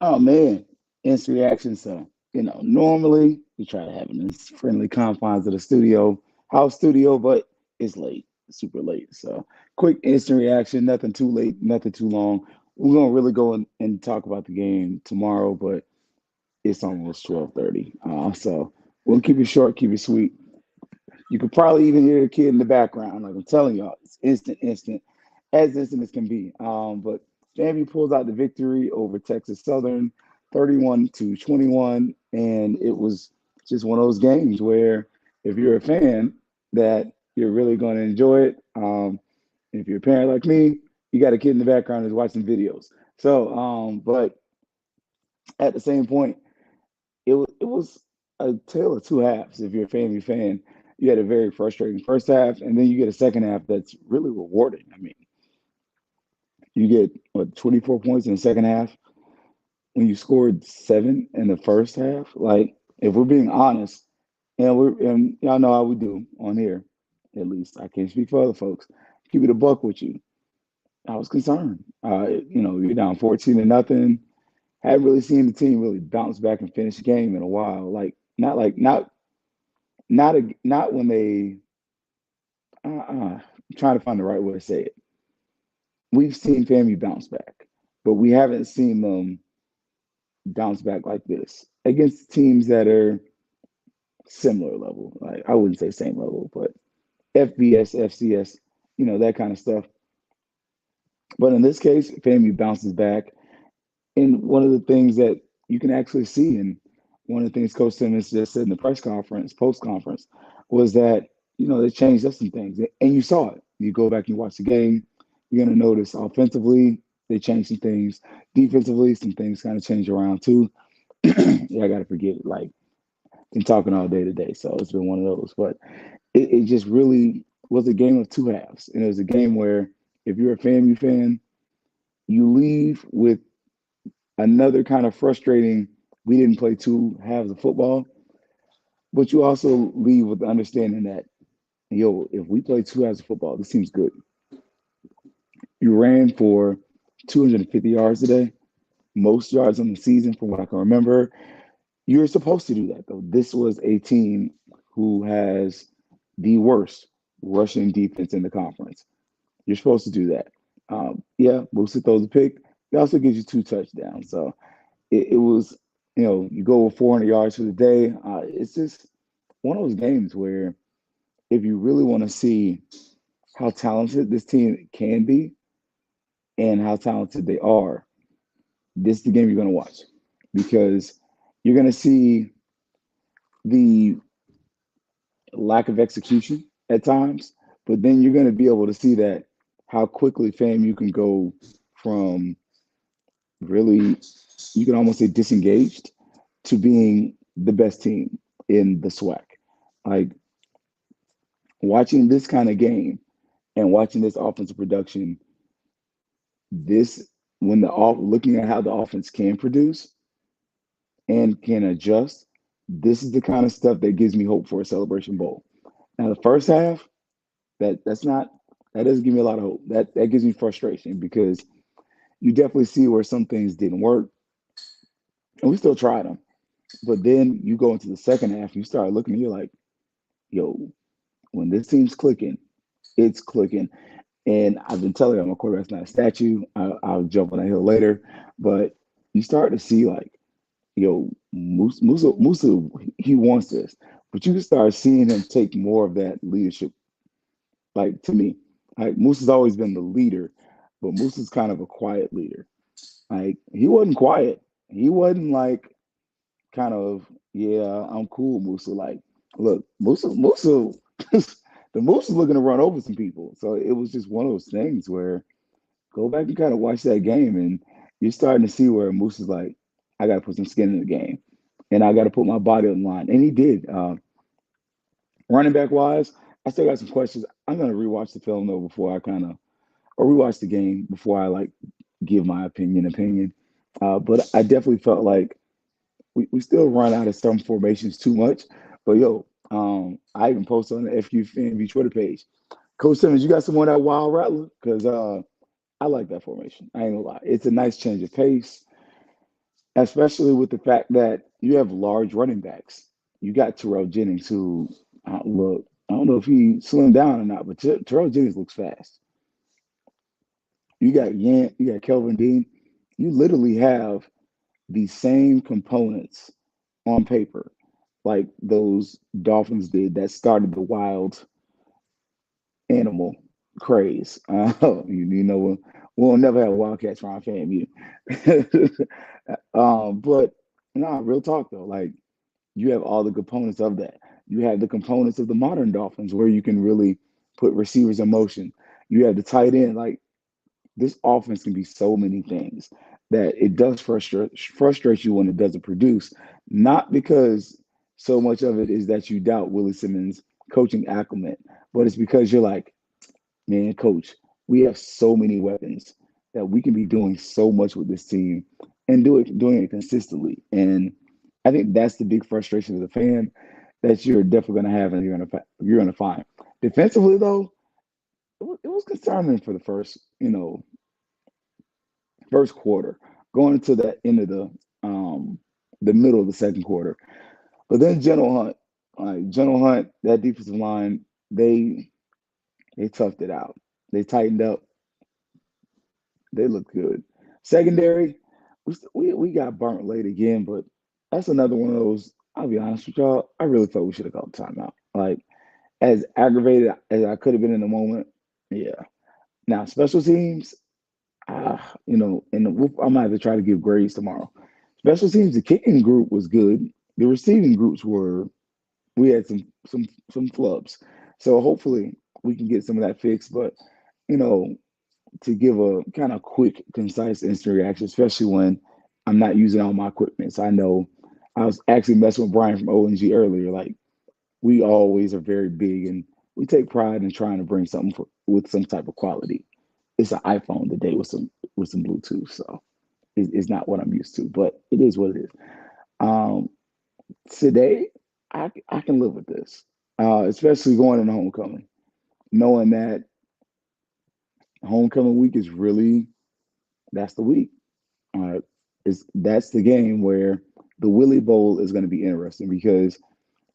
Oh man, instant reaction. So, normally we try to have it in the friendly confines of the house studio, but it's late, super late. So, quick instant reaction, nothing too late, nothing too long. We're gonna really go and talk about the game tomorrow, but it's almost 12:30. So we'll keep it short, keep it sweet. You could probably even hear the kid in the background. Like I'm telling y'all, it's as instant as can be. But FAMU pulls out the victory over Texas Southern, 31-21, and it was just one of those games where if you're a fan, that you're really going to enjoy it. If you're a parent like me, you got a kid in the background who's watching videos. So, but at the same point, it was a tale of two halves. If you're a FAMU fan, you had a very frustrating first half, and then you get a second half that's really rewarding. I mean, you get 24 points in the second half when you scored seven in the first half. Like, if we're being honest, and y'all know how we do on here, at least I can't speak for other folks. Keep it a buck with you. I was concerned. You're down 14 to nothing. Hadn't really seen the team really bounce back and finish the game in a while. Like not when they. I'm trying to find the right way to say it. We've seen FAMU bounce back, but we haven't seen them bounce back like this against teams that are similar level. Like I wouldn't say same level, but FBS, FCS, that kind of stuff. But in this case, FAMU bounces back. And one of the things that you can actually see, and one of the things Coach Simmons just said in the press conference, post conference, was that they changed up some things, and you saw it. You go back and you watch the game, you're gonna notice offensively they changed some things, defensively some things kind of changed around too. Yeah, I gotta forget it. Like been talking all day today, so it's been one of those. But it just really was a game of two halves, and it was a game where if you're a FAMU fan, you leave with another kind of frustrating. We didn't play two halves of football, but you also leave with the understanding that, yo, if we play two halves of football, this seems good. You ran for 250 yards today, most yards on the season from what I can remember. You're supposed to do that, though. This was a team who has the worst rushing defense in the conference. You're supposed to do that. Yeah, Musa throws a pick. He also gives you two touchdowns. So it was, you go with 400 yards for the day. It's just one of those games where if you really want to see how talented this team can be and how talented they are, this is the game you're going to watch because you're going to see the lack of execution at times, but then you're going to be able to see that how quickly FAMU can go from really, you can almost say disengaged to being the best team in the SWAC. Like watching this kind of game and watching this offensive production, this when the off looking at how the offense can produce and can adjust, this is the kind of stuff that gives me hope for a Celebration Bowl. Now the first half, that's not that doesn't give me a lot of hope. That gives me frustration because you definitely see where some things didn't work, and we still tried them. But then you go into the second half, and you start looking, and you're like, yo, when this team's clicking, it's clicking. And I've been telling you, my quarterback's not a statue. I'll jump on that hill later. But you start to see, like, yo, Musa, he wants this. But you can start seeing him take more of that leadership. Like, to me, like, Musa's always been the leader, but Musa's kind of a quiet leader. Like, he wasn't quiet. He wasn't like, kind of, yeah, I'm cool, Musa. Like, look, Musa, the Moose was looking to run over some people. So it was just one of those things where go back and kind of watch that game, and you're starting to see where Moose is like, I got to put some skin in the game, and I got to put my body on the line, and he did. Running back wise, I still got some questions. I'm gonna rewatch the film though before I kind of or rewatch the game before I like give my opinion. But I definitely felt like we still run out of some formations too much. But yo, I even posted on the FU Fan Twitter page. Coach Simmons, you got some more of that wild rattler? Because I like that formation. I ain't gonna lie. It's a nice change of pace. especially with the fact that you have large running backs. You got Terrell Jennings, who look, I don't know if he slimmed down or not, but Terrell Jennings looks fast. You got Kelvin Dean. You literally have the same components on paper, like those Dolphins did that started the wild animal craze. You know, we'll never have Wildcats for our FAMU. But no, real talk though, like you have all the components of that. You have the components of the modern Dolphins where you can really put receivers in motion. You have the tight end. Like this offense can be so many things that it does frustrate you when it doesn't produce. Not because so much of it is that you doubt Willie Simmons' coaching acumen, but it's because you're like, man, coach, we have so many weapons that we can be doing so much with this team and doing it consistently. And I think that's the big frustration of the fan that you're definitely going to have and you're going to find. Defensively, though, it was concerning for the first quarter, going into the end of the middle of the second quarter. But then General Hunt, that defensive line, they toughed it out. They tightened up. They look good. Secondary, we got burnt late again, but that's another one of those. I'll be honest with y'all. I really thought we should have called timeout. Like as aggravated as I could have been in the moment. Yeah. Now special teams, and I might have to try to give grades tomorrow. Special teams, the kicking group was good. The receiving groups were. We had some flubs. So hopefully we can get some of that fixed. But you know, to give a kind of quick, concise instant reaction, especially when I'm not using all my equipment. So I know I was actually messing with Brian from ONG earlier. Like we always are very big and we take pride in trying to bring something with some type of quality. It's an iPhone today with some Bluetooth, so it's not what I'm used to, but it is what it is. Um, Today, I can live with this, especially going into homecoming, knowing that homecoming week is really that's the week. Uh, is that's the game where the Willie Bowl is going to be interesting because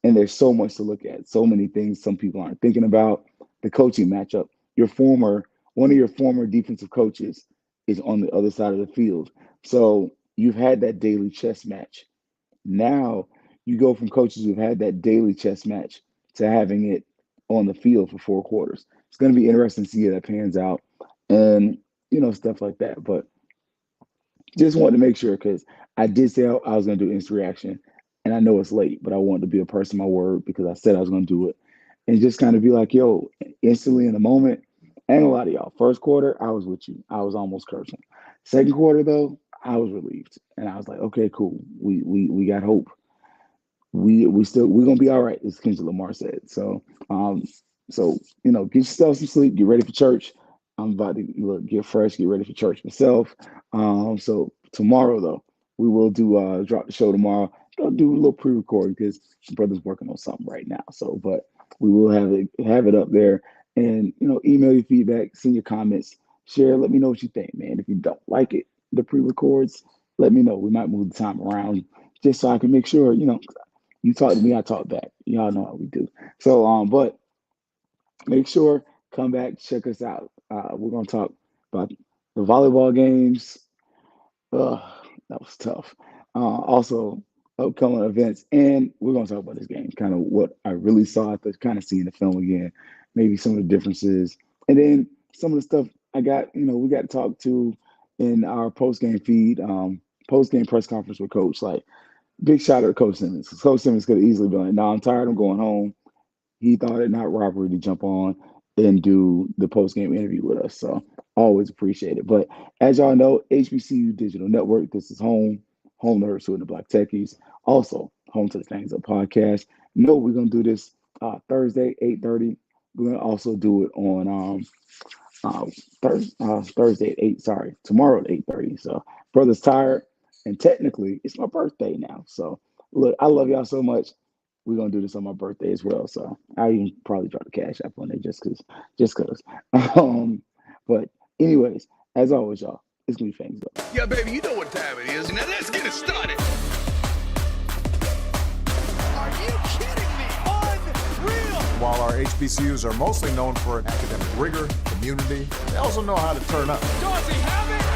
and there's so much to look at, so many things some people aren't thinking about. The coaching matchup. Your former one of your former defensive coaches is on the other side of the field, so you've had that daily chess match. Now you go from coaches who've had that daily chess match to having it on the field for 4 quarters. It's going to be interesting to see how that pans out, and stuff like that. But just wanted to make sure because I did say I was going to do instant reaction, and I know it's late, but I wanted to be a person of my word because I said I was going to do it, and just kind of be like, yo, instantly in the moment. And a lot of y'all, first quarter, I was with you. I was almost cursing. Second quarter though, I was relieved, and I was like, okay, cool. We got hope. We're gonna be all right, as Kendrick Lamar said. So get yourself some sleep, get ready for church. I'm about to get fresh, get ready for church myself. So tomorrow though, we will do drop the show tomorrow. I'll do a little pre-recording because my brother's working on something right now. So, but we will have it up there, and email your feedback, send your comments, share. Let me know what you think, man. If you don't like it, the pre-records, let me know. We might move the time around just so I can make sure you talk to me, I talk back. Y'all know how we do. So, but make sure come back, check us out. We're gonna talk about the volleyball games. Ugh, that was tough. Also, upcoming events, and we're gonna talk about this game, kind of what I really saw after kind of seeing the film again, maybe some of the differences, and then some of the stuff I got. We got to talk to in our post game feed, post game press conference with Coach. Like big shout out to Coach Simmons. Coach Simmons could have easily been like, "No, I'm tired. I'm going home." He thought it not robbery to jump on and do the post game interview with us. So always appreciate it. But as y'all know, HBCU Digital Network. This is home to Hursu and the Black Techies. Also home to the Fangs Up podcast. We're gonna do this Thursday 8:30. We're gonna also do it on Thursday at 8. Sorry, tomorrow at 8:30. So brother's tired, and technically it's my birthday now. So look, I love y'all so much. We're gonna do this on my birthday as well. So I even probably drop the cash app on it just cause. Um, but anyways, as always, y'all. It's gonna be Fangs though. Yeah, baby, you know what time it is. Now let's get it started. Are you kidding me? Unreal! While our HBCUs are mostly known for academic rigor, community, they also know how to turn up. Does he have it?